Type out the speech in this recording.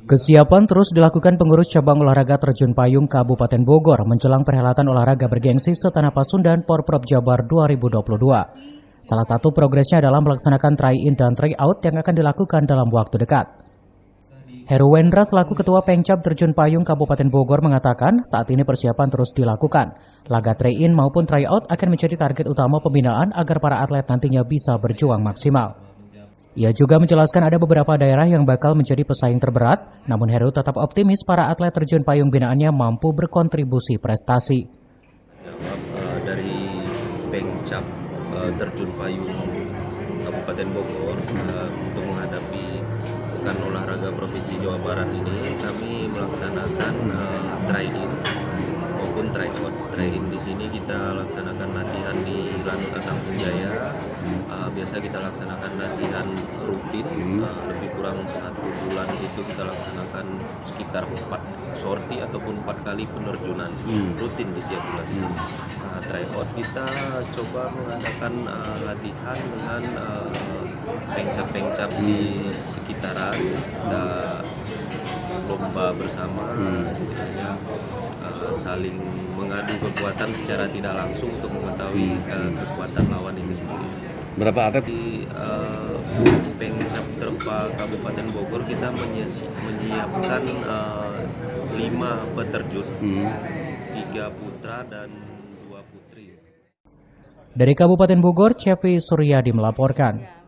Kesiapan terus dilakukan pengurus cabang olahraga terjun payung Kabupaten Bogor menjelang perhelatan olahraga bergengsi setanah Pasundan Porprov Jabar 2022. Salah satu progresnya adalah melaksanakan try-in dan try-out yang akan dilakukan dalam waktu dekat. Heru Wendra selaku Ketua Pengcap Terjun Payung Kabupaten Bogor mengatakan saat ini persiapan terus dilakukan. Laga try-in maupun try-out akan menjadi target utama pembinaan agar para atlet nantinya bisa berjuang maksimal. Ia juga menjelaskan ada beberapa daerah yang bakal menjadi pesaing terberat, namun Heru tetap optimis para atlet terjun payung binaannya mampu berkontribusi prestasi. Dari Pengcap Terjun Payung Kabupaten Bogor untuk menghadapi Pekan Olahraga Provinsi Jawa Barat ini, kami melaksanakan try-in maupun try-out. Try-in di sini kita laksanakan latihan di Lanut Atang Sunjaya. Biasa kita laksanakan latihan rutin, lebih kurang 1 bulan itu kita laksanakan sekitar 4 sorti ataupun 4 kali penerjunan rutin di tiap bulan. Tryout kita coba mengadakan latihan dengan pengcap-pengcap di sekitaran, lomba bersama, istilahnya saling mengadu kekuatan secara tidak langsung untuk mengetahui kekuatan lawan itu sendiri. Berapa atlet? Di Pengcap Terpa Kabupaten Bogor kita menyiapkan 5 peterjun, 3 putra dan 2 putri. Dari Kabupaten Bogor, Cevi Suryadi melaporkan.